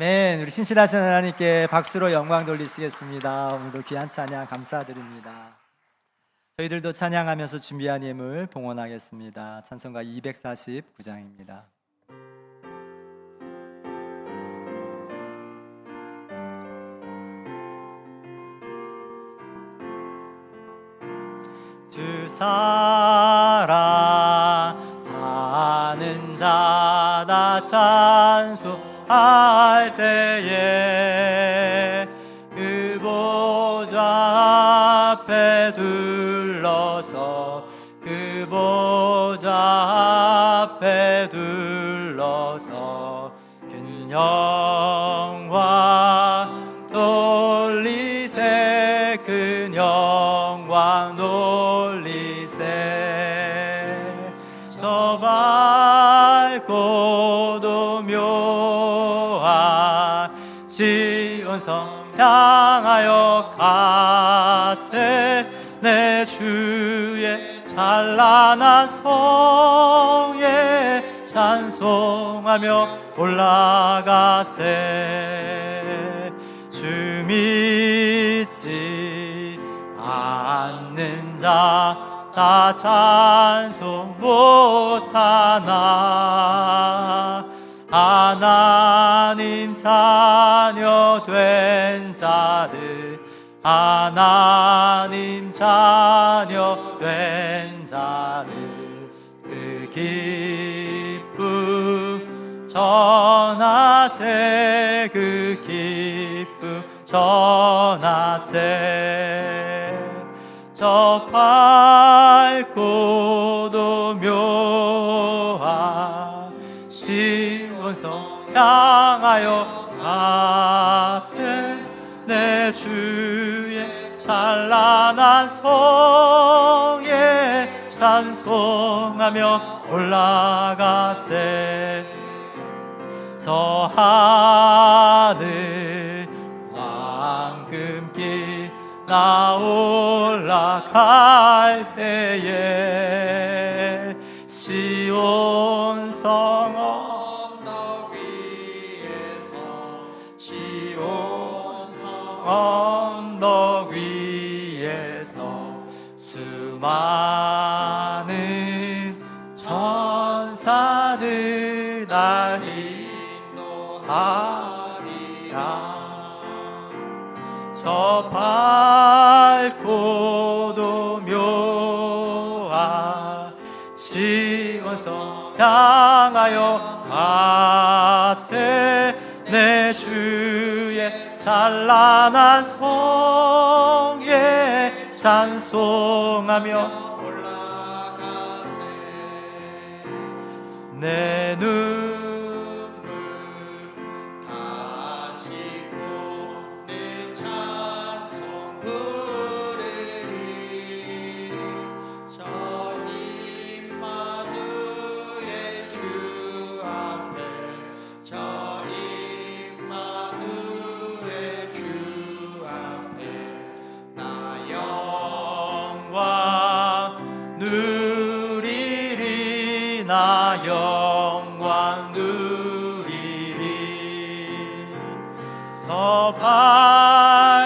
아멘. 우리 신실하신 하나님께 박수로 영광 돌리시겠습니다. 오늘도 귀한 찬양 감사드립니다. 저희들도 찬양하면서 준비한 예물 봉헌하겠습니다. 찬송가 249장입니다. 주 사랑하는 자다 찬송할 때에 그 보좌 앞에 둘러서 그 보좌 앞에 둘러서 큰 영광 돌리세 큰 영광 돌리세 저 밝고도 묘한 시온성 향하여 가세 내 주의 찬란한 성에 찬송하며 올라가세 주 믿지 않는 자 다 찬송 못하나 하나님 자녀 된 자들 하나님 자녀 된 자들 그 기쁨 전하세 그 기쁨 전하세 저 밝고도 묘한 시온성 향하여 가세 내 주의 찬란한 성에 찬송하며 올라가세 저 하늘 황금길 나 올라갈 때에 시온 성 언덕 위에서 시온 성 언덕 위에서 수많은 천사들 날 인도하리라 저 밝고도 묘한 시온성 향하여 가세 내 주의 찬란한 성에 찬송하며 올라가세 내 눈물 다 씻고 내 찬송 부르리 저 임마누엘 주 앞에 저 임마누엘 주 앞에 나 영광 누리리 나 영광 누리리 저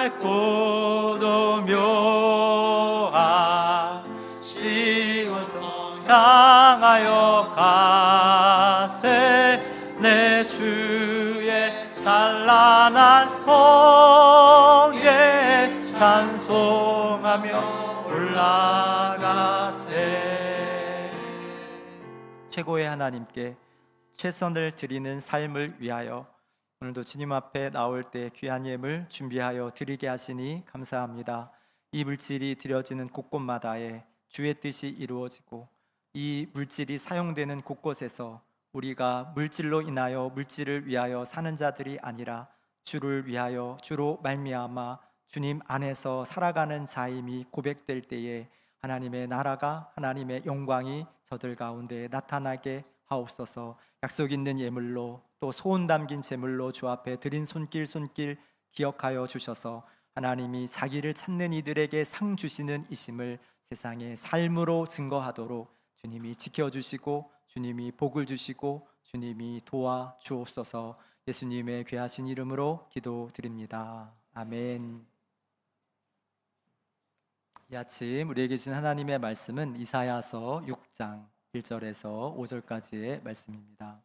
밝고도 묘한 시온성 향하여 가세 내 주의 찬란한 성에 찬송하며 올라가세 최고의 하나님께 최선을 드리는 삶을 위하여 오늘도 주님 앞에 나올 때 귀한 예물 준비하여 드리게 하시니 감사합니다. 이 물질이 드려지는 곳곳마다에 주의 뜻이 이루어지고 이 물질이 사용되는 곳곳에서 우리가 물질로 인하여 물질을 위하여 사는 자들이 아니라 주를 위하여 주로 말미암아 주님 안에서 살아가는 자임이 고백될 때에 하나님의 나라가 하나님의 영광이 저들 가운데 나타나게 하옵소서. 약속 있는 예물로 또 소원 담긴 제물로 주 앞에 드린 손길 기억하여 주셔서 하나님이 자기를 찾는 이들에게 상 주시는 이심을 세상의 삶으로 증거하도록 주님이 지켜주시고 주님이 복을 주시고 주님이 도와 주옵소서. 예수님의 귀하신 이름으로 기도드립니다. 아멘. 이 아침 우리에게 주신 하나님의 말씀은 이사야서 6장 1절에서 5절까지의 말씀입니다.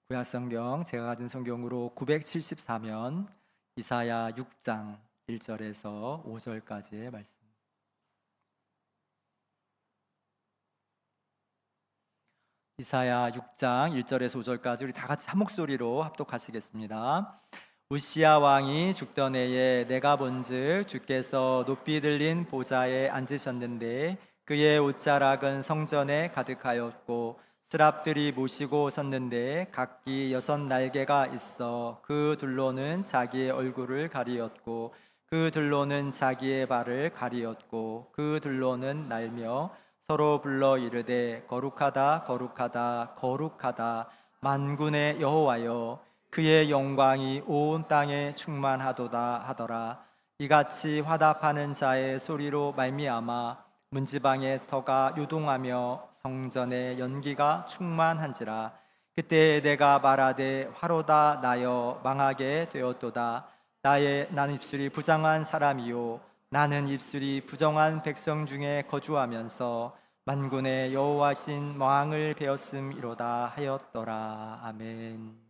구약성경 제가 가진 성경으로 974면 이사야 6장 1절에서 5절까지의 말씀. 이사야 6장 1절에서 5절까지 우리 다 같이 한 목소리로 합독하시겠습니다. 우시야 왕이 죽던 해에 내가 본즉 주께서 높이 들린 보좌에 앉으셨는데 그의 옷자락은 성전에 가득하였고 스랍들이 모시고 섰는데 각기 6날개가 있어 그 둘로는 자기의 얼굴을 가리었고 그 둘로는 자기의 발을 가리었고 그 둘로는 날며 서로 불러 이르되 거룩하다 거룩하다 거룩하다 만군의 여호와여 그의 영광이 온 땅에 충만하도다 하더라. 이같이 화답하는 자의 소리로 말미암아 문지방의 터가 요동하며 성전의 연기가 충만한지라. 그때 내가 말하되 화로다 나여 망하게 되었도다. 난 입술이 부정한 사람이요 나는 입술이 부정한 백성 중에 거주하면서 만군의 여호와신 왕을 배웠음이로다 하였더라. 아멘.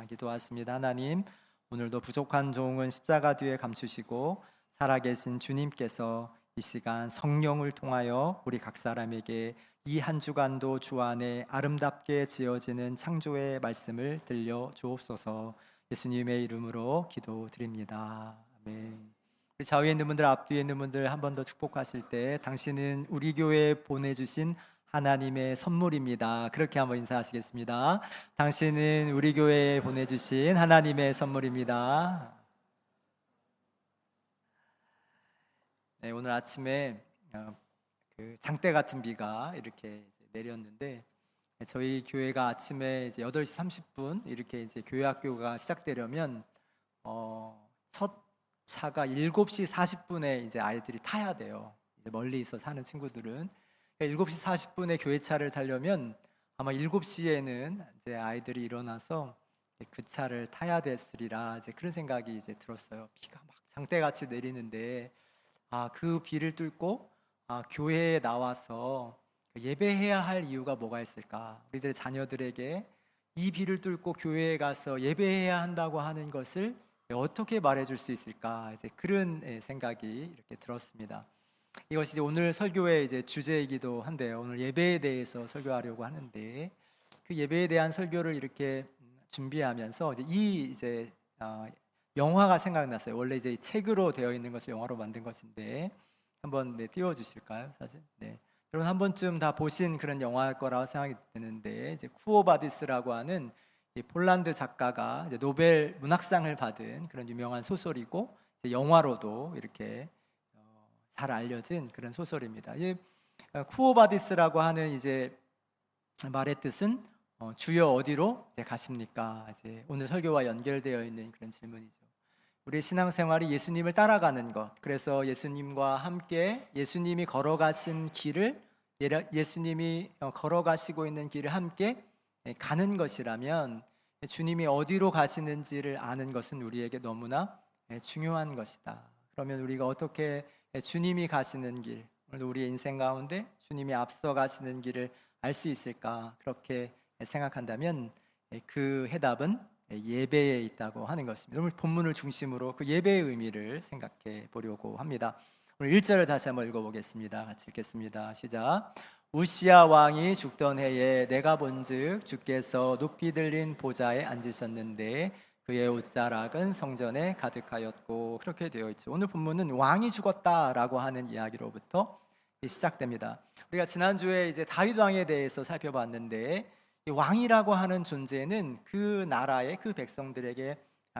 기도하십니다. 하나님, 오늘도 부족한 종은 십자가 뒤에 감추시고 살아계신 주님께서 이 시간 성령을 통하여 우리 각 사람에게 이 한 주간도 주 안에 아름답게 지어지는 창조의 말씀을 들려 주옵소서. 예수님의 이름으로 기도드립니다. 아멘. 우리 좌우에 있는 분들, 앞뒤에 있는 분들 한 번 더 축복하실 때 당신은 우리 교회에 보내주신 하나님의 선물입니다. 그렇게 한번 인사하시겠습니다. 당신은 우리 교회에 보내주신 하나님의 선물입니다. 네, 오늘 아침에 그 장대 같은 비가 이렇게 내렸는데 저희 교회가 아침에 이제 8시 30분 이렇게 이제 교회 학교가 시작되려면 첫 차가 7시 40분에 이제 아이들이 타야 돼요. 이제 멀리서 사는 친구들은 7시 40분에 교회 차를 타려면 아마 7시에는 이제 아이들이 일어나서 그 차를 타야 됐으리라 이제 그런 생각이 이제 들었어요. 비가 막 장대같이 내리는데 그 비를 뚫고 교회에 나와서 예배해야 할 이유가 뭐가 있을까? 우리들의 자녀들에게 이 비를 뚫고 교회에 가서 예배해야 한다고 하는 것을 어떻게 말해줄 수 있을까? 이제 그런 생각이 이렇게 들었습니다. 이것이 이제 오늘 설교의 이제 주제이기도 한데요. 오늘 예배에 대해서 설교하려고 하는데 그 예배에 대한 설교를 이렇게 준비하면서 이제 영화가 생각났어요. 원래 이제 책으로 되어 있는 것을 영화로 만든 것인데 한번 띄워주실까요, 사진? 네. 여러분 한 번쯤 다 보신 그런 영화일 거라고 생각이 드는데 이제 쿠오바디스라고 하는 이 폴란드 작가가 이제 노벨 문학상을 받은 그런 유명한 소설이고 이제 영화로도 이렇게 잘 알려진 그런 소설입니다. 이 쿠오바디스라고 하는 이제 말의 뜻은 주여 어디로 이제 가십니까? 이제 오늘 설교와 연결되어 있는 그런 질문이죠. 우리 신앙생활이 예수님을 따라가는 것. 그래서 예수님과 함께 예수님이 걸어가신 길을 예수님이 걸어가시고 있는 길을 함께 가는 것이라면 주님이 어디로 가시는지를 아는 것은 우리에게 너무나 중요한 것이다. 그러면 우리가 어떻게 주님이 가시는 길, 오늘도 우리의 인생 가운데 주님이 앞서 가시는 길을 알 수 있을까? 그렇게 생각한다면 그 해답은 예배에 있다고 하는 것입니다. 오늘 본문을 중심으로 그 예배의 의미를 생각해 보려고 합니다. 오늘 1절을 다시 한번 읽어보겠습니다. 같이 읽겠습니다. 시작. 우시야 왕이 죽던 해에 내가 본즉 주께서 높이 들린 보좌에 앉으셨는데 그의 옷자락은 성전에 가득하였고 그렇게 되어 있죠. 오늘 본문은 왕이 죽었다라고 하는 이야기로부터 시작됩니다. 우리가 지난주에 이제 다윗 왕에 대해서 살펴봤는데 이 왕이라고 하는 존재는 그 나라의 그 백성들에게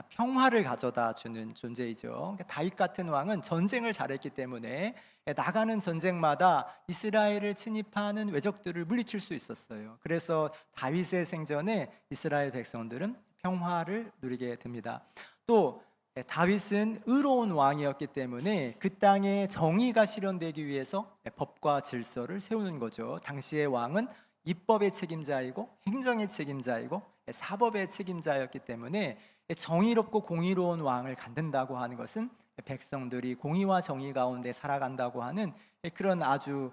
평화를 가져다 주는 존재이죠. 그러니까 다윗 같은 왕은 전쟁을 잘했기 때문에 나가는 전쟁마다 이스라엘을 침입하는 외적들을 물리칠 수 있었어요. 그래서 다윗의 생전에 이스라엘 백성들은 평화를 누리게 됩니다. 또 다윗은 의로운 왕이었기 때문에 그 땅에 정의가 실현되기 위해서 법과 질서를 세우는 거죠. 당시의 왕은 입법의 책임자이고 행정의 책임자이고 사법의 책임자였기 때문에 정의롭고 공의로운 왕을 갖는다고 하는 것은 백성들이 공의와 정의 가운데 살아간다고 하는 그런 아주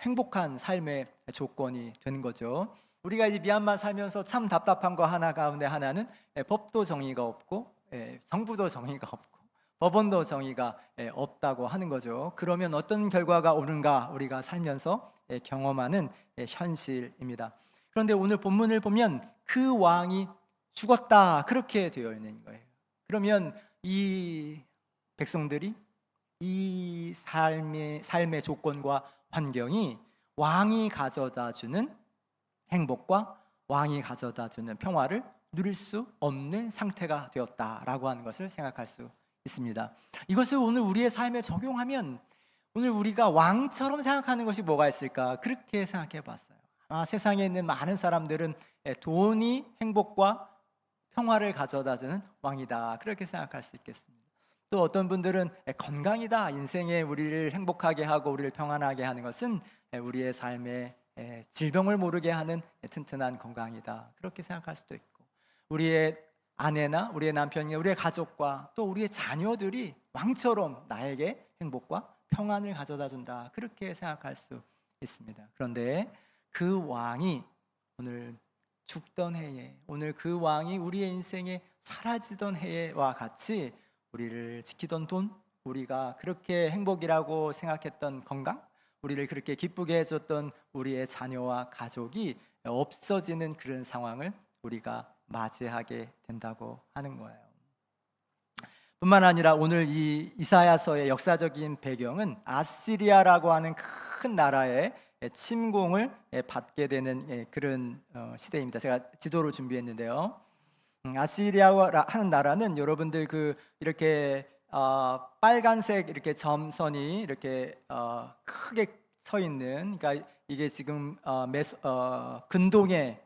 행복한 삶의 조건이 되는 거죠. 우리가 이 미얀마 살면서 참 답답한 거 하나 가운데 하나는 법도 정의가 없고 정부도 정의가 없고 법원도 정의가 없다고 하는 거죠. 그러면 어떤 결과가 오는가 우리가 살면서 경험하는 현실입니다. 그런데 오늘 본문을 보면 그 왕이 죽었다 그렇게 되어 있는 거예요. 그러면 이 백성들이 이 삶의 조건과 환경이 왕이 가져다 주는 행복과 왕이 가져다 주는 평화를 누릴 수 없는 상태가 되었다라고 하는 것을 생각할 수 있습니다. 이것을 오늘 우리의 삶에 적용하면 오늘 우리가 왕처럼 생각하는 것이 뭐가 있을까? 그렇게 생각해 봤어요. 세상에 있는 많은 사람들은 돈이 행복과 평화를 가져다 주는 왕이다 그렇게 생각할 수 있겠습니다. 또 어떤 분들은 건강이다, 인생에 우리를 행복하게 하고 우리를 평안하게 하는 것은 우리의 삶에 질병을 모르게 하는 튼튼한 건강이다 그렇게 생각할 수도 있고, 우리의 아내나 우리의 남편이 우리의 가족과 또 우리의 자녀들이 왕처럼 나에게 행복과 평안을 가져다 준다 그렇게 생각할 수 있습니다. 그런데 그 왕이 오늘 죽던 해에, 오늘 그 왕이 우리의 인생에 사라지던 해와 같이 우리를 지키던 돈, 우리가 그렇게 행복이라고 생각했던 건강, 우리를 그렇게 기쁘게 해줬던 우리의 자녀와 가족이 없어지는 그런 상황을 우리가 맞이하게 된다고 하는 거예요. 뿐만 아니라 오늘 이 이사야서의 역사적인 배경은 아시리아라고 하는 큰 나라의 침공을 받게 되는 그런 시대입니다. 제가 지도를 준비했는데요. 아시리아 하는 나라는 여러분들 이렇게 빨간색 이렇게 점선이 이렇게 크게 서 있는, 그러니까 이게 지금 근동의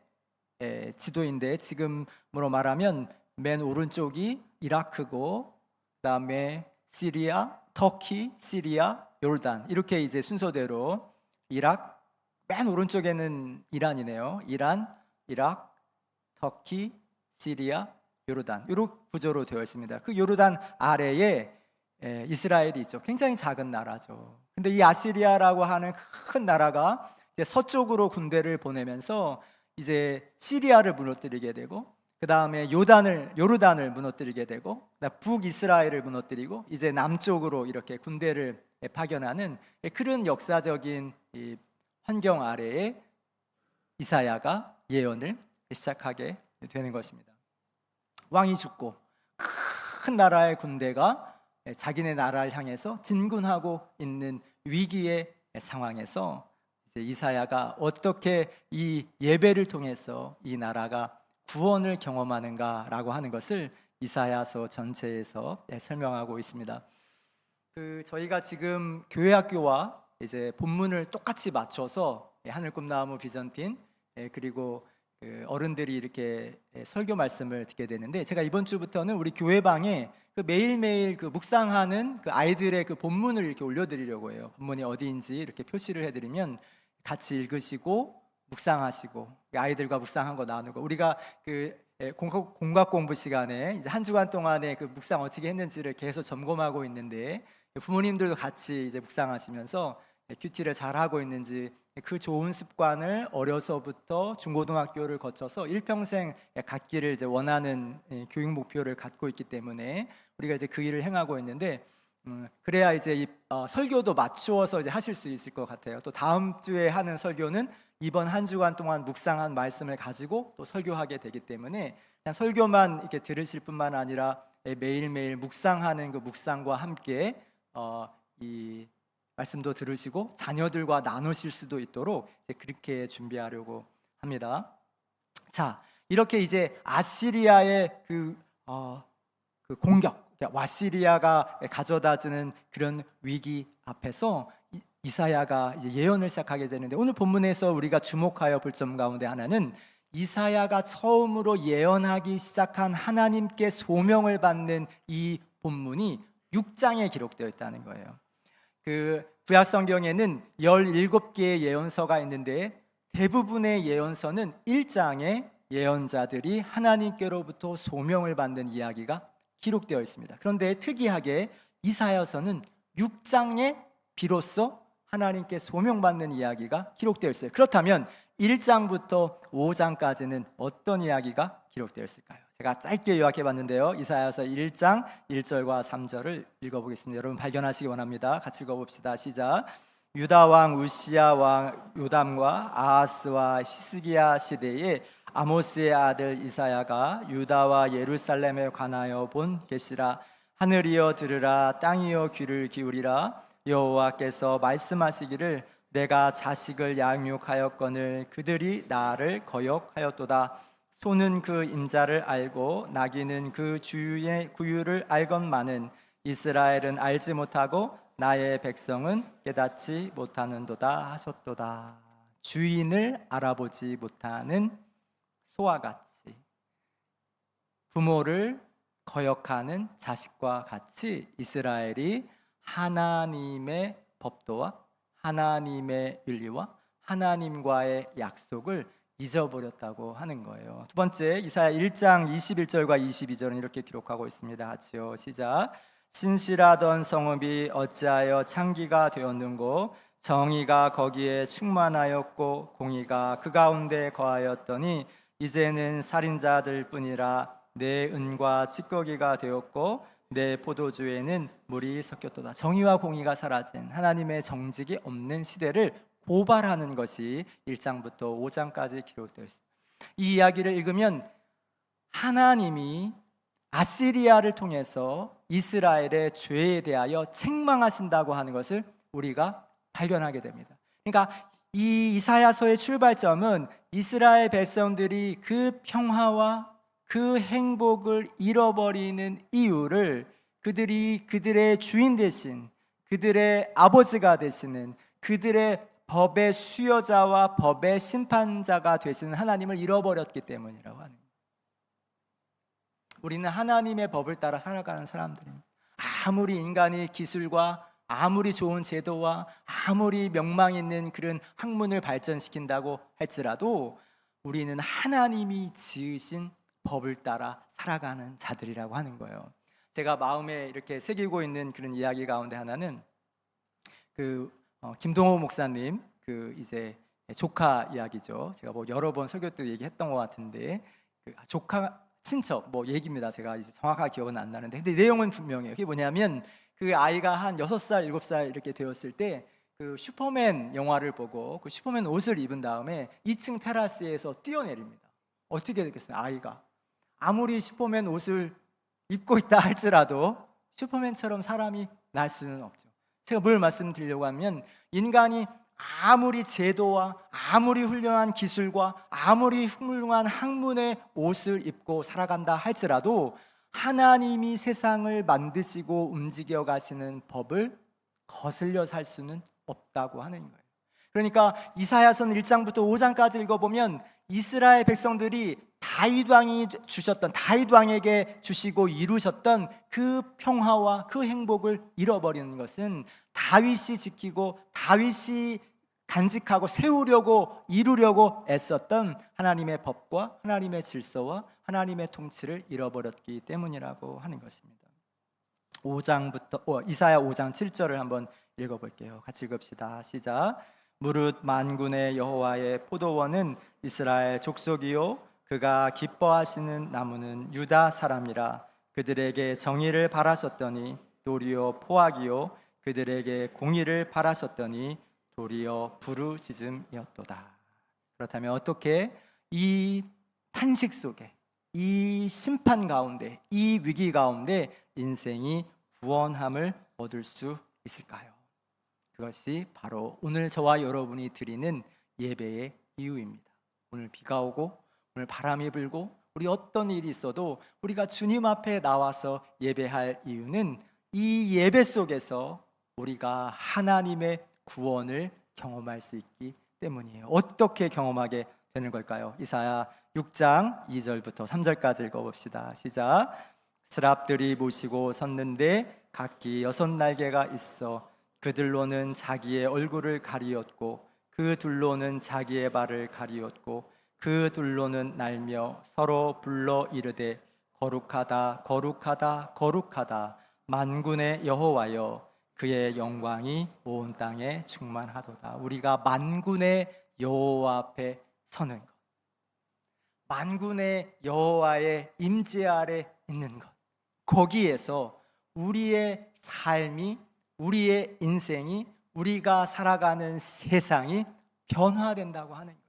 지도인데, 지금으로 말하면 맨 오른쪽이 이라크고, 그다음에 시리아, 터키, 시리아, 요르단 이렇게 이제 순서대로 맨 오른쪽에는 이란이네요. 이란, 이라크, 터키, 시리아, 요르단 이런 구조로 되어 있습니다. 그 요르단 아래에 이스라엘이 있죠. 굉장히 작은 나라죠. 근데 이 아시리아라고 하는 큰 나라가 이제 서쪽으로 군대를 보내면서 이제 시리아를 무너뜨리게 되고, 그 다음에 요르단을 무너뜨리게 되고, 북이스라엘을 무너뜨리고, 이제 남쪽으로 이렇게 군대를 파견하는 그런 역사적인 이 환경 아래에 이사야가 예언을 시작하게 되는 것입니다. 왕이 죽고 큰 나라의 군대가 자기네 나라를 향해서 진군하고 있는 위기의 상황에서 이제 이사야가 어떻게 이 예배를 통해서 이 나라가 구원을 경험하는가라고 하는 것을 이사야서 전체에서 설명하고 있습니다. 저희가 지금 교회학교와 이제 본문을 똑같이 맞춰서 하늘 꿈나무 비전팀 그리고 어른들이 이렇게 설교 말씀을 듣게 되는데, 제가 이번 주부터는 우리 교회방에 매일매일 묵상하는 아이들의 본문을 이렇게 올려드리려고 해요. 본문이 어디인지 이렇게 표시를 해드리면 같이 읽으시고 묵상하시고, 아이들과 묵상한 거 나누고, 우리가 공각 공부 시간에 이제 한 주간 동안에 묵상 어떻게 했는지를 계속 점검하고 있는데, 부모님들도 같이 이제 묵상하시면서 큐티를 잘 하고 있는지, 그 좋은 습관을 어려서부터 중고등학교를 거쳐서 일평생 갖기를 이제 원하는 교육 목표를 갖고 있기 때문에 우리가 이제 그 일을 행하고 있는데, 그래야 이제 설교도 맞추어서 이제 하실 수 있을 것 같아요. 또 다음 주에 하는 설교는 이번 한 주간 동안 묵상한 말씀을 가지고 또 설교하게 되기 때문에 그냥 설교만 이렇게 들으실 뿐만 아니라 매일매일 묵상하는 묵상과 함께 이 말씀도 들으시고 자녀들과 나누실 수도 있도록 이제 그렇게 준비하려고 합니다. 자, 이렇게 이제 아시리아의 공격, 와시리아가 가져다주는 그런 위기 앞에서 이사야가 이제 예언을 시작하게 되는데, 오늘 본문에서 우리가 주목하여 볼 점 가운데 하나는 이사야가 처음으로 예언하기 시작한 하나님께 소명을 받는 이 본문이 6장에 기록되어 있다는 거예요. 그 구약 성경에는 17개의 예언서가 있는데 대부분의 예언서는 1장에 예언자들이 하나님께로부터 소명을 받는 이야기가 기록되어 있습니다. 그런데 특이하게 이사야서는 6장에 비로소 하나님께 소명받는 이야기가 기록되어 있어요. 그렇다면 1장부터 5장까지는 어떤 이야기가 기록되어 있을까요? 제가 짧게 요약해 봤는데요. 이사야서 1장 1절과 3절을 읽어보겠습니다. 여러분 발견하시기 원합니다. 같이 읽어봅시다. 시작. 유다 왕 우시야 왕 요담과 아하스와 히스기야 시대에 아모스의 아들 이사야가 유다와 예루살렘에 관하여 본 계시라. 하늘이여 들으라, 땅이여 귀를 기울이라. 여호와께서 말씀하시기를 내가 자식을 양육하였거늘 그들이 나를 거역하였도다. 소는 그 임자를 알고 나귀는 그 주유의 구유를 알건만은 이스라엘은 알지 못하고 나의 백성은 깨닫지 못하는도다 하셨도다. 주인을 알아보지 못하는 소와 같이, 부모를 거역하는 자식과 같이 이스라엘이 하나님의 법도와 하나님의 윤리와 하나님과의 약속을 잊어버렸다고 하는 거예요. 두 번째, 이사야 1장 21절과 22절은 이렇게 기록하고 있습니다. 같이요. 시작. 신실하던 성읍이 어찌하여 창기가 되었는고 정의가 거기에 충만하였고 공의가 그 가운데 거하였더니 이제는 살인자들 뿐이라. 내 은과 찌꺼기가 되었고 내 포도주에는 물이 섞였도다. 정의와 공의가 사라진, 하나님의 정직이 없는 시대를 고발하는 것이 1장부터 5장까지 기록되어 있습니다. 이 이야기를 읽으면 하나님이 아시리아를 통해서 이스라엘의 죄에 대하여 책망하신다고 하는 것을 우리가 발견하게 됩니다. 그러니까 이 이사야서의 출발점은 이스라엘 백성들이 그 평화와 그 행복을 잃어버리는 이유를 그들이 그들의 주인 대신 그들의 아버지가 되시는, 그들의 법의 수여자와 법의 심판자가 되시는 하나님을 잃어버렸기 때문이라고 하는 거예요. 우리는 하나님의 법을 따라 살아가는 사람들입니다. 아무리 인간이 기술과 아무리 좋은 제도와 아무리 명망 있는 그런 학문을 발전시킨다고 할지라도 우리는 하나님이 지으신 법을 따라 살아가는 자들이라고 하는 거예요. 제가 마음에 이렇게 새기고 있는 그런 이야기 가운데 하나는 김동호 목사님 이제 조카 이야기죠. 제가 뭐 여러 번 설교 때 얘기했던 것 같은데 조카 친척 얘기입니다. 제가 이제 정확하게 기억은 안 나는데 근데 내용은 분명해요. 그게 뭐냐면 그 아이가 한 6살, 7살 이렇게 되었을 때 그 슈퍼맨 영화를 보고 그 슈퍼맨 옷을 입은 다음에 2층 테라스에서 뛰어내립니다. 어떻게 되겠어요? 아이가 아무리 슈퍼맨 옷을 입고 있다 할지라도 슈퍼맨처럼 사람이 날 수는 없죠. 제가 뭘 말씀드리려고 하면 인간이 아무리 제도와 아무리 훌륭한 기술과 아무리 훌륭한 학문의 옷을 입고 살아간다 할지라도 하나님이 세상을 만드시고 움직여 가시는 법을 거슬려 살 수는 없다고 하는 거예요. 그러니까 이사야서는 1장부터 5장까지 읽어보면 이스라엘 백성들이 다윗 왕이 주셨던, 다윗 왕에게 주시고 이루셨던 그 평화와 그 행복을 잃어버리는 것은 다윗이 지키고 다윗이 간직하고 세우려고 이루려고 애썼던 하나님의 법과 하나님의 질서와 하나님의 통치를 잃어버렸기 때문이라고 하는 것입니다. 이사야 5장 7절을 한번 읽어볼게요. 같이 읽읍시다. 시작. 무릇 만군의 여호와의 포도원은 이스라엘 족속이요 그가 기뻐하시는 나무는 유다 사람이라. 그들에게 정의를 바라셨더니 도리어 포악이요 그들에게 공의를 바라셨더니 도리어 부르짖음이었도다. 그렇다면 어떻게 이 탄식 속에, 이 심판 가운데, 이 위기 가운데 인생이 구원함을 얻을 수 있을까요? 그것이 바로 오늘 저와 여러분이 드리는 예배의 이유입니다. 오늘 비가 오고 오늘 바람이 불고 우리 어떤 일이 있어도 우리가 주님 앞에 나와서 예배할 이유는 이 예배 속에서 우리가 하나님의 구원을 경험할 수 있기 때문이에요. 어떻게 경험하게 되는 걸까요? 이사야 6장 2절부터 3절까지 읽어봅시다. 시작. 스랍들이 모시고 섰는데 각기 6날개가 있어 그들로는 자기의 얼굴을 가리었고 그 둘로는 자기의 발을 가리었고 그 둘로는 날며 서로 불러 이르되 거룩하다 거룩하다 거룩하다 만군의 여호와여 그의 영광이 온 땅에 충만하도다. 우리가 만군의 여호와 앞에 서는 것, 만군의 여호와의 임재 아래 있는 것, 거기에서 우리의 삶이, 우리의 인생이, 우리가 살아가는 세상이 변화된다고 하는 거예요.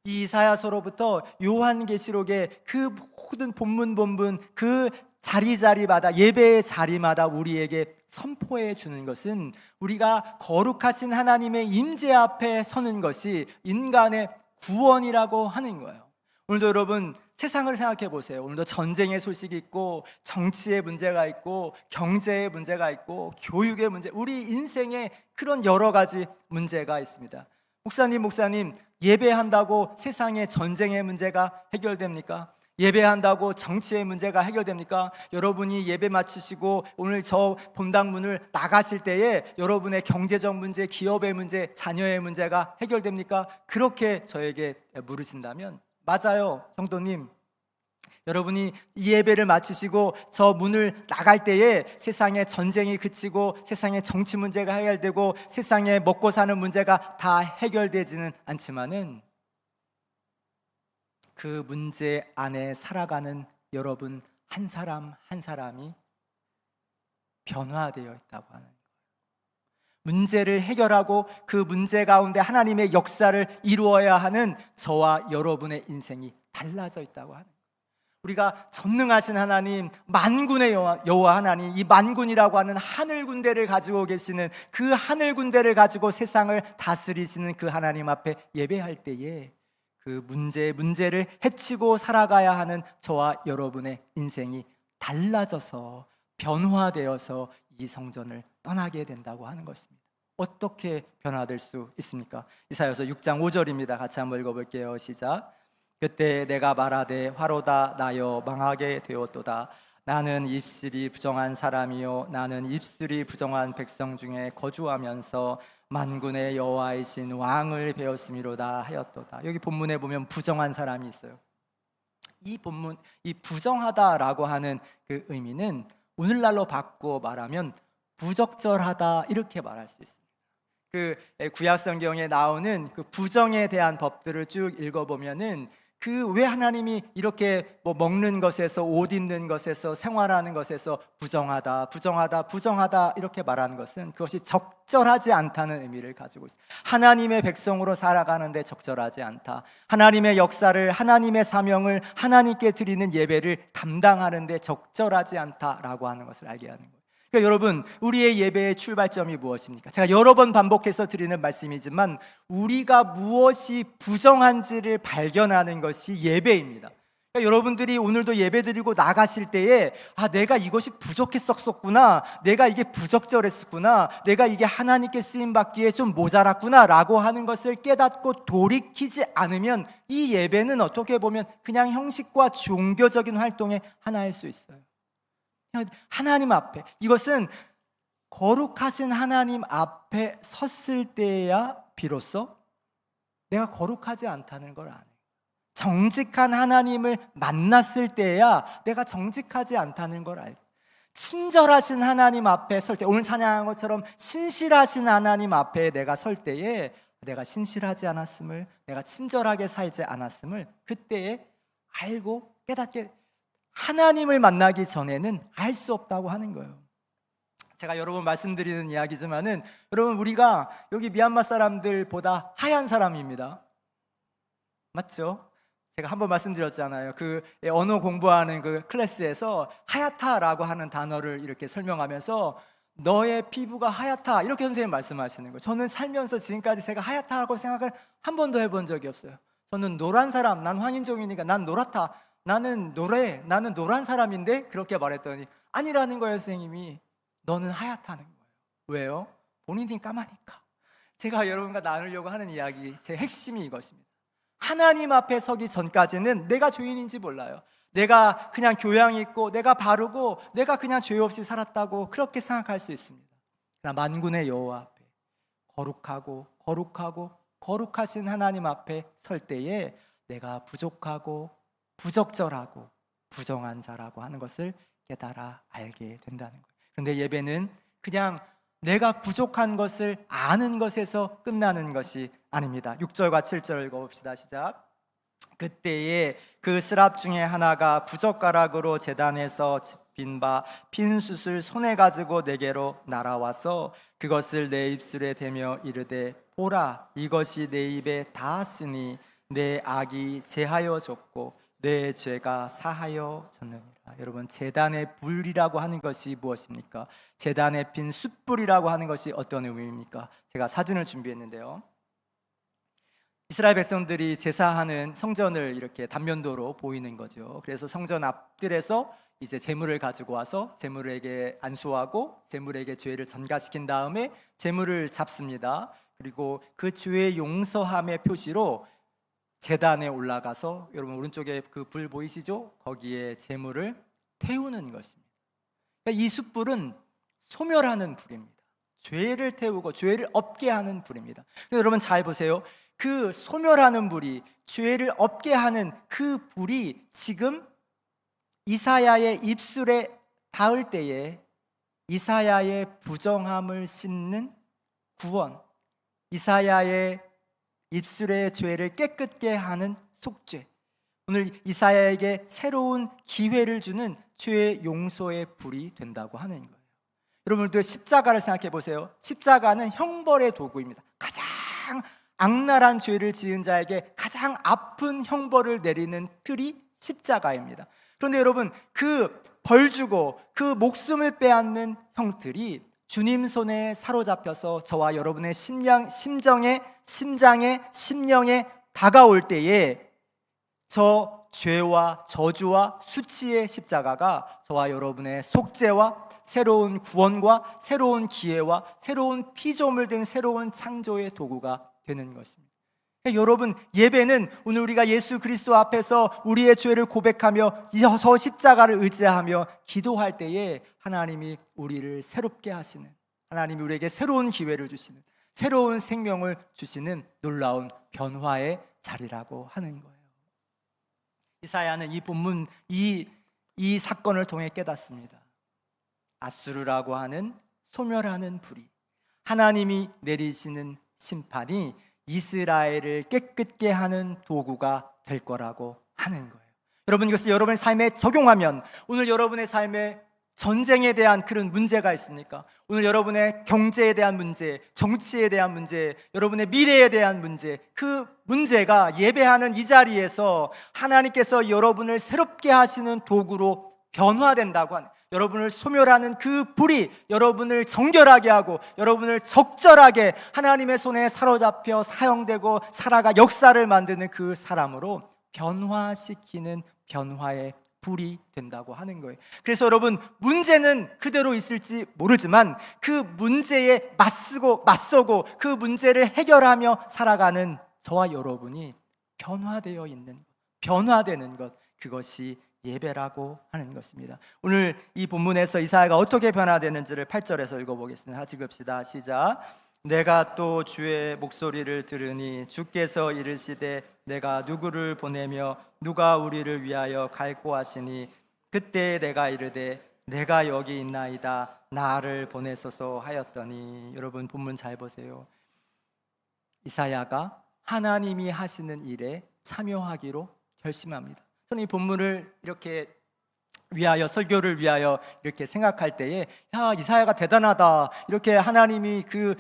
이 이사야서로부터 요한계시록의 그 모든 본문 그 자리마다, 예배의 자리마다 우리에게 선포해 주는 것은 우리가 거룩하신 하나님의 임재 앞에 서는 것이 인간의 구원이라고 하는 거예요. 오늘도 여러분 세상을 생각해 보세요. 오늘도 전쟁의 소식이 있고, 정치의 문제가 있고, 경제의 문제가 있고, 교육의 문제, 우리 인생에 그런 여러 가지 문제가 있습니다. 목사님, 예배한다고 세상의 전쟁의 문제가 해결됩니까? 예배한다고 정치의 문제가 해결됩니까? 여러분이 예배 마치시고 오늘 저 본당문을 나가실 때에 여러분의 경제적 문제, 기업의 문제, 자녀의 문제가 해결됩니까? 그렇게 저에게 물으신다면 맞아요, 성도님. 여러분이 이 예배를 마치시고 저 문을 나갈 때에 세상의 전쟁이 그치고 세상의 정치 문제가 해결되고 세상의 먹고 사는 문제가 다 해결되지는 않지만은 그 문제 안에 살아가는 여러분 한 사람 한 사람이 변화되어 있다고 하는 거예요. 문제를 해결하고 그 문제 가운데 하나님의 역사를 이루어야 하는 저와 여러분의 인생이 달라져 있다고 하는 거예요. 우리가 전능하신 하나님, 만군의 여호와 하나님, 이 만군이라고 하는 하늘 군대를 가지고 계시는 그 하늘 군대를 가지고 세상을 다스리시는 그 하나님 앞에 예배할 때에 그 문제를 헤치고 살아가야 하는 저와 여러분의 인생이 달라져서 변화되어서 이 성전을 떠나게 된다고 하는 것입니다. 어떻게 변화될 수 있습니까? 이사야서 6장 5절입니다. 같이 한번 읽어볼게요. 시작. 그때 내가 말하되 화로다 나여 망하게 되었도다. 나는 입술이 부정한 사람이요 나는 입술이 부정한 백성 중에 거주하면서 만군의 여호와이신 왕을 배웠음이로다 하였도다. 여기 본문에 보면 부정한 사람이 있어요. 이 본문, 이 부정하다라고 하는 그 의미는 오늘날로 바꿔 말하면 부적절하다 이렇게 말할 수 있습니다. 그 구약 성경에 나오는 그 부정에 대한 법들을 쭉 읽어보면은 그 왜 하나님이 이렇게 뭐 먹는 것에서 옷 입는 것에서 생활하는 것에서 부정하다 이렇게 말하는 것은 그것이 적절하지 않다는 의미를 가지고 있습니다. 하나님의 백성으로 살아가는데 적절하지 않다. 하나님의 역사를, 하나님의 사명을 하나님께 드리는 예배를 감당하는데 적절하지 않다라고 하는 것을 알게 하는 거예요. 그러니까 여러분, 우리의 예배의 출발점이 무엇입니까? 제가 여러 번 반복해서 드리는 말씀이지만 우리가 무엇이 부정한지를 발견하는 것이 예배입니다. 그러니까 여러분들이 오늘도 예배드리고 나가실 때에 내가 이것이 부족했었구나, 내가 이게 부적절했었구나, 내가 이게 하나님께 쓰임받기에 좀 모자랐구나 라고 하는 것을 깨닫고 돌이키지 않으면 이 예배는 어떻게 보면 그냥 형식과 종교적인 활동의 하나일 수 있어요. 하나님 앞에, 이것은 거룩하신 하나님 앞에 섰을 때야 비로소 내가 거룩하지 않다는 걸 아네. 정직한 하나님을 만났을 때야 내가 정직하지 않다는 걸 알고, 친절하신 하나님 앞에 설 때, 오늘 찬양한 것처럼 신실하신 하나님 앞에 내가 설 때에 내가 신실하지 않았음을, 내가 친절하게 살지 않았음을 그때에 알고 깨닫게, 하나님을 만나기 전에는 알 수 없다고 하는 거예요. 제가 여러 번 말씀드리는 이야기지만은 여러분, 우리가 여기 미얀마 사람들보다 하얀 사람입니다. 맞죠? 제가 한번 말씀드렸잖아요. 그 언어 공부하는 그 클래스에서 하얗다라고 하는 단어를 이렇게 설명하면서 너의 피부가 하얗다 이렇게 선생님 말씀하시는 거예요. 저는 살면서 지금까지 제가 하얗다고 생각을 한 번도 해본 적이 없어요. 저는 노란 사람, 난 황인종이니까 난 노랗다, 나는 노란 사람인데, 그렇게 말했더니 아니라는 거예요. 선생님이 너는 하얗다는 거예요. 왜요? 본인이 까마니까. 제가 여러분과 나누려고 하는 이야기, 제 핵심이 이것입니다. 하나님 앞에 서기 전까지는 내가 죄인인지 몰라요. 내가 그냥 교양 있고 내가 바르고 내가 그냥 죄 없이 살았다고 그렇게 생각할 수 있습니다. 그러나 만군의 여호와 앞에 거룩하고 거룩하고 거룩하신 하나님 앞에 설 때에 내가 부족하고 부적절하고 부정한 자라고 하는 것을 깨달아 알게 된다는 거예요. 그런데 예배는 그냥 내가 부족한 것을 아는 것에서 끝나는 것이 아닙니다. 6절과 7절을 읽어봅시다. 시작. 그때에 그 스랍 중에 하나가 부젓가락으로 제단에서 빈 숫을 손에 가지고 내게로 날아와서 그것을 내 입술에 대며 이르되 보라, 이것이 내 입에 닿았으니 내 악이 제하여 졌고 내 죄가 사하여 졌느니라. 여러분, 제단의 불이라고 하는 것이 무엇입니까? 제단에 핀 숯불이라고 하는 것이 어떤 의미입니까? 제가 사진을 준비했는데요. 이스라엘 백성들이 제사하는 성전을 이렇게 단면도로 보이는 거죠. 그래서 성전 앞들에서 이제 제물을 가지고 와서 제물에게 안수하고 제물에게 죄를 전가시킨 다음에 제물을 잡습니다. 그리고 그 죄의 용서함의 표시로 제단에 올라가서, 여러분 오른쪽에 그 불 보이시죠? 거기에 제물을 태우는 것입니다. 그러니까 이 숯불은 소멸하는 불입니다. 죄를 태우고 죄를 없게 하는 불입니다. 여러분 잘 보세요. 그 소멸하는 불이, 죄를 없게 하는 그 불이 지금 이사야의 입술에 닿을 때에 이사야의 부정함을 씻는 구원, 이사야의 입술의 죄를 깨끗게 하는 속죄, 오늘 이사야에게 새로운 기회를 주는 죄의 용서의 불이 된다고 하는 거예요. 여러분들 십자가를 생각해 보세요. 십자가는 형벌의 도구입니다. 가장 악랄한 죄를 지은 자에게 가장 아픈 형벌을 내리는 틀이 십자가입니다. 그런데 여러분, 그 벌 주고 그 목숨을 빼앗는 형틀이 주님 손에 사로잡혀서 저와 여러분의 심장에 심령에 다가올 때에 저 죄와 저주와 수치의 십자가가 저와 여러분의 속죄와 새로운 구원과 새로운 기회와 새로운 피조물 된 새로운 창조의 도구가 되는 것입니다. 여러분, 예배는 오늘 우리가 예수 그리스도 앞에서 우리의 죄를 고백하며 저 십자가를 의지하며 기도할 때에 하나님이 우리를 새롭게 하시는, 하나님이 우리에게 새로운 기회를 주시는, 새로운 생명을 주시는 놀라운 변화의 자리라고 하는 거예요. 이사야는 이 본문, 이 사건을 통해 깨닫습니다. 아수르라고 하는 소멸하는 불이, 하나님이 내리시는 심판이 이스라엘을 깨끗게 하는 도구가 될 거라고 하는 거예요. 여러분, 이것을 여러분의 삶에 적용하면 오늘 여러분의 삶에 전쟁에 대한 그런 문제가 있습니까? 오늘 여러분의 경제에 대한 문제, 정치에 대한 문제, 여러분의 미래에 대한 문제, 그 문제가 예배하는 이 자리에서 하나님께서 여러분을 새롭게 하시는 도구로 변화된다고 하는, 여러분을 소멸하는 그 불이 여러분을 정결하게 하고 여러분을 적절하게 하나님의 손에 사로잡혀 사용되고 살아가 역사를 만드는 그 사람으로 변화시키는 변화의 불이 된다고 하는 거예요. 그래서 여러분, 문제는 그대로 있을지 모르지만 그 문제에 맞서고 그 문제를 해결하며 살아가는 저와 여러분이 변화되어 있는, 변화되는 것, 그것이 예배라고 하는 것입니다. 오늘 이 본문에서 이사야가 어떻게 변화되는지를 8절에서 읽어보겠습니다. 같이 읽읍시다. 시작. 내가 또 주의 목소리를 들으니 주께서 이르시되 내가 누구를 보내며 누가 우리를 위하여 갈고 하시니 그때 내가 이르되 내가 여기 있나이다 나를 보내소서 하였더니. 여러분, 본문 잘 보세요. 이사야가 하나님이 하시는 일에 참여하기로 결심합니다. 저는 이 본문을 이렇게 위하여, 설교를 위하여 이렇게 생각할 때에, 야, 이사야가 대단하다, 이렇게 하나님이 그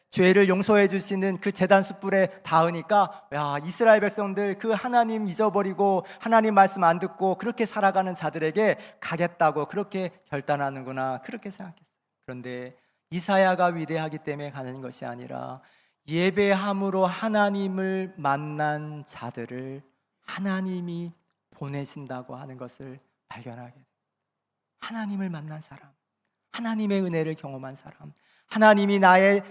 죄를 용서해 주시는 그 제단 숯불에 닿으니까, 야, 이스라엘 백성들 그 하나님 잊어버리고 하나님 말씀 안 듣고 그렇게 살아가는 자들에게 가겠다고 그렇게 결단하는구나, 그렇게 생각했어요. 그런데 이사야가 위대하기 때문에 가는 것이 아니라 예배함으로 하나님을 만난 자들을 하나님이 보내신다고 하는 것을 발견하게 됩니다. 하나님을 만난 사람, 하나님의 은혜를 경험한 사람, 하나님이 나의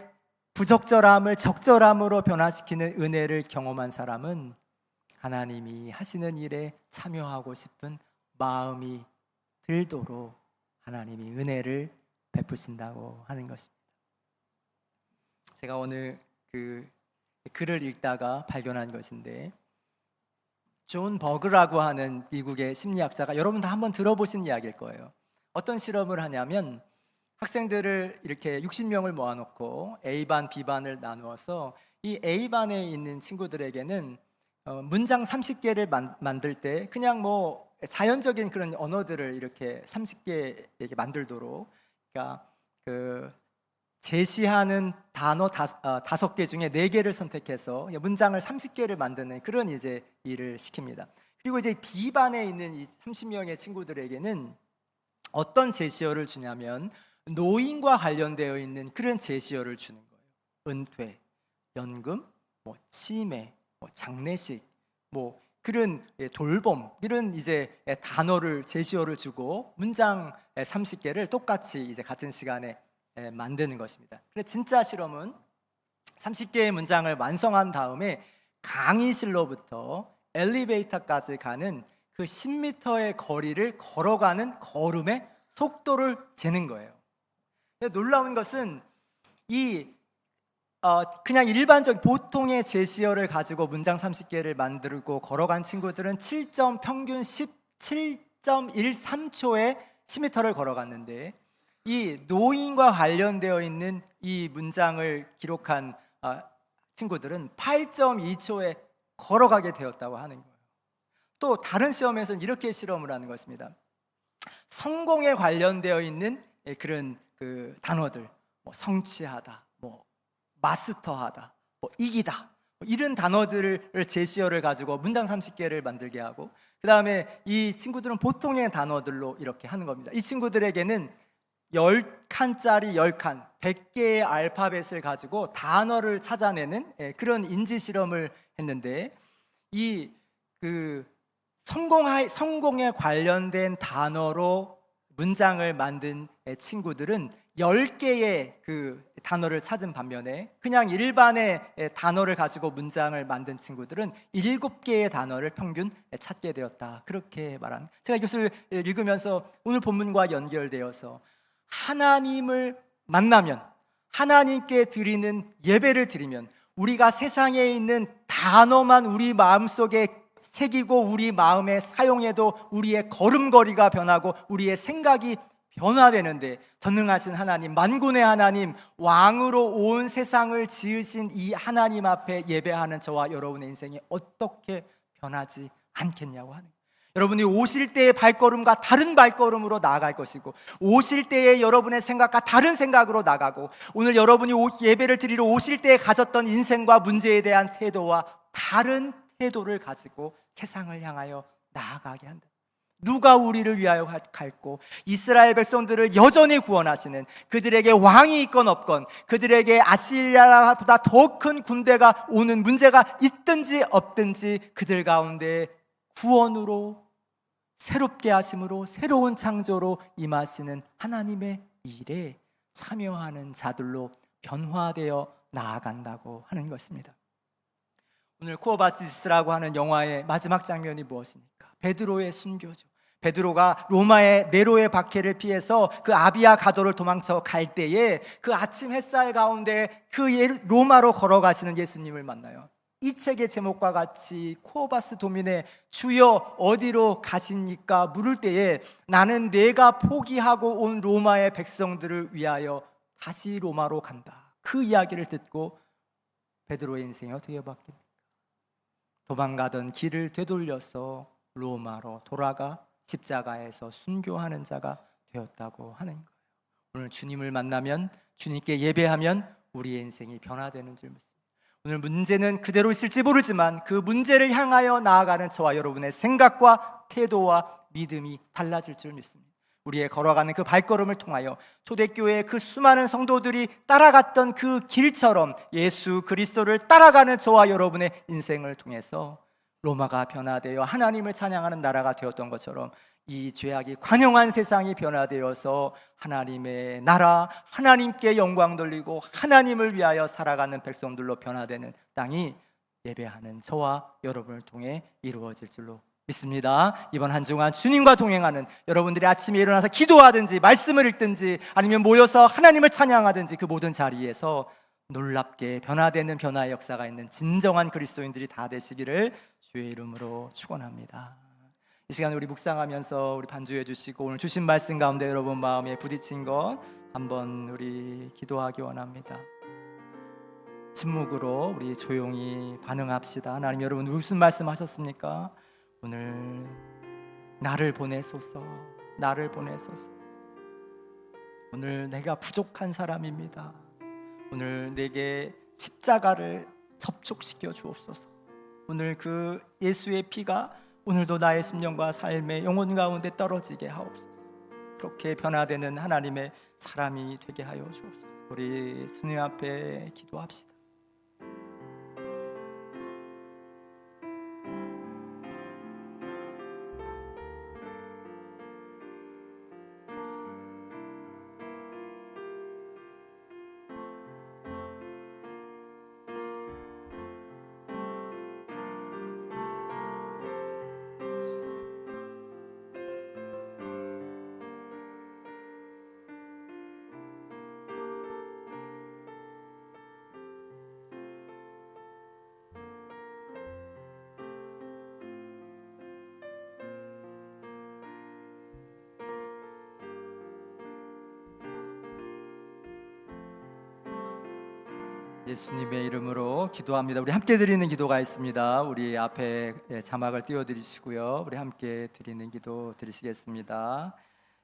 부적절함을 적절함으로 변화시키는 은혜를 경험한 사람은 하나님이 하시는 일에 참여하고 싶은 마음이 들도록 하나님이 은혜를 베푸신다고 하는 것입니다. 제가 오늘 그 글을 읽다가 발견한 것인데, 존 버그라고 하는 미국의 심리학자가, 여러분 다 한번 들어보신 이야기일 거예요. 어떤 실험을 하냐면 학생들을 이렇게 60명을 모아놓고 A반, B반을 나누어서 이 A반에 있는 친구들에게는 문장 30개를 만들 때 그냥 뭐 자연적인 그런 언어들을 이렇게 30개 이렇게 만들도록, 그러니까 그 제시하는 단어 5개 중에 4개를 선택해서 문장을 30개를 만드는 그런 이제 일을 시킵니다. 그리고 이제 B반에 있는 이 30명의 친구들에게는 어떤 제시어를 주냐면 노인과 관련되어 있는 그런 제시어를 주는 거예요. 은퇴, 연금, 뭐 치매, 뭐 장례식, 뭐 그런 돌봄, 이런 이제 단어를, 제시어를 주고 문장 30개를 똑같이 이제 같은 시간에 만드는 것입니다. 그래서 진짜 실험은 30개의 문장을 완성한 다음에 강의실로부터 엘리베이터까지 가는 그 10m의 거리를 걸어가는 걸음의 속도를 재는 거예요. 놀라운 것은 그냥 일반적 보통의 제시어를 가지고 문장 30개를 만들고 걸어간 친구들은 평균 17.13초에 10m를 걸어갔는데, 이 노인과 관련되어 있는 이 문장을 기록한 친구들은 8.2초에 걸어가게 되었다고 하는 거예요. 또 다른 시험에서는 이렇게 실험을 하는 것입니다. 성공에 관련되어 있는 그런 그 단어들, 뭐 성취하다, 뭐 마스터하다, 뭐 이기다, 이런 단어들을 제시어를 가지고 문장 30개를 만들게 하고, 그 다음에 이 친구들은 보통의 단어들로 이렇게 하는 겁니다. 이 친구들에게는 10칸짜리 10칸, 100개의 알파벳을 가지고 단어를 찾아내는 그런 인지 실험을 했는데, 성공에 관련된 단어로 문장을 만든 친구들은 10개의 그 단어를 찾은 반면에 그냥 일반의 단어를 가지고 문장을 만든 친구들은 7개의 단어를 평균 찾게 되었다, 그렇게 말한. 제가 이것을 읽으면서 오늘 본문과 연결되어서 하나님을 만나면, 하나님께 드리는 예배를 드리면 우리가 세상에 있는 단어만 우리 마음속에 새기고 우리 마음에 사용해도 우리의 걸음걸이가 변하고 우리의 생각이 변화되는데, 전능하신 하나님, 만군의 하나님, 왕으로 온 세상을 지으신 이 하나님 앞에 예배하는 저와 여러분의 인생이 어떻게 변하지 않겠냐고 하는 거예요. 여러분이 오실 때의 발걸음과 다른 발걸음으로 나아갈 것이고, 오실 때의 여러분의 생각과 다른 생각으로 나가고, 오늘 여러분이 예배를 드리러 오실 때에 가졌던 인생과 문제에 대한 태도와 다른 태도를 가지고 세상을 향하여 나아가게 한다. 누가 우리를 위하여 갈고, 이스라엘 백성들을 여전히 구원하시는, 그들에게 왕이 있건 없건, 그들에게 아시리아보다 더 큰 군대가 오는 문제가 있든지 없든지 그들 가운데 구원으로, 새롭게 하심으로, 새로운 창조로 임하시는 하나님의 일에 참여하는 자들로 변화되어 나아간다고 하는 것입니다. 오늘 쿠어바티스라고 하는 영화의 마지막 장면이 무엇입니까? 베드로의 순교죠. 베드로가 로마의 네로의 박해를 피해서 그 아비아 가도를 도망쳐 갈 때에 그 아침 햇살 가운데 그 로마로 걸어가시는 예수님을 만나요. 이 책의 제목과 같이 쿠어바스 도민의 주여 어디로 가십니까? 물을 때에 나는 내가 포기하고 온 로마의 백성들을 위하여 다시 로마로 간다. 그 이야기를 듣고 베드로의 인생이 어떻게 바뀝니까? 도망가던 길을 되돌려서 로마로 돌아가 십자가에서 순교하는 자가 되었다고 하는 거예요. 오늘 주님을 만나면, 주님께 예배하면 우리의 인생이 변화되는 줄 믿습니다. 오늘 문제는 그대로 있을지 모르지만 그 문제를 향하여 나아가는 저와 여러분의 생각과 태도와 믿음이 달라질 줄 믿습니다. 우리의 걸어가는 그 발걸음을 통하여 초대교회의 그 수많은 성도들이 따라갔던 그 길처럼 예수 그리스도를 따라가는 저와 여러분의 인생을 통해서 로마가 변화되어 하나님을 찬양하는 나라가 되었던 것처럼 이 죄악이 관영한 세상이 변화되어서 하나님의 나라, 하나님께 영광 돌리고 하나님을 위하여 살아가는 백성들로 변화되는 땅이 예배하는 저와 여러분을 통해 이루어질 줄로 믿습니다. 이번 한 주간 주님과 동행하는 여러분들이 아침에 일어나서 기도하든지 말씀을 읽든지 아니면 모여서 하나님을 찬양하든지 그 모든 자리에서 놀랍게 변화되는 변화의 역사가 있는 진정한 그리스도인들이 다 되시기를 주의 이름으로 축원합니다. 이 시간 우리 묵상하면서 우리 반주해 주시고 오늘 주신 말씀 가운데 여러분 마음에 부딪힌 것 한번 우리 기도하기 원합니다. 침묵으로 우리 조용히 반응합시다. 하나님, 여러분 무슨 말씀하셨습니까? 오늘 나를 보내소서, 나를 보내소서. 오늘 내가 부족한 사람입니다. 오늘 내게 십자가를 접촉시켜 주옵소서. 오늘 그 예수의 피가 오늘도 나의 심령과 삶의 영혼 가운데 떨어지게 하옵소서. 그렇게 변화되는 하나님의 사람이 되게 하여 주옵소서. 우리 주님 앞에 기도합시다. 예수님의 이름으로 기도합니다. 우리 함께 드리는 기도가 있습니다. 우리 앞에 자막을 띄워드리시고요. 우리 함께 드리는 기도 드리시겠습니다.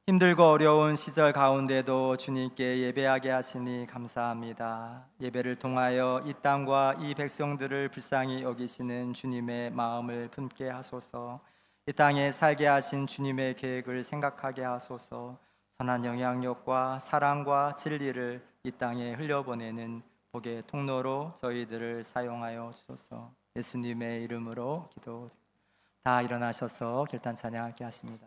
힘들고 어려운 시절 가운데도 주님께 예배하게 하시니 감사합니다. 예배를 통하여 이 땅과 이 백성들을 불쌍히 여기시는 주님의 마음을 품게 하소서. 이 땅에 살게 하신 주님의 계획을 생각하게 하소서. 선한 영향력과 사랑과 진리를 이 땅에 흘려보내는 복의 통로로 저희들을 사용하여 주소서. 예수님의 이름으로 기도. 다 일어나셔서 결단 찬양하게 하십니다.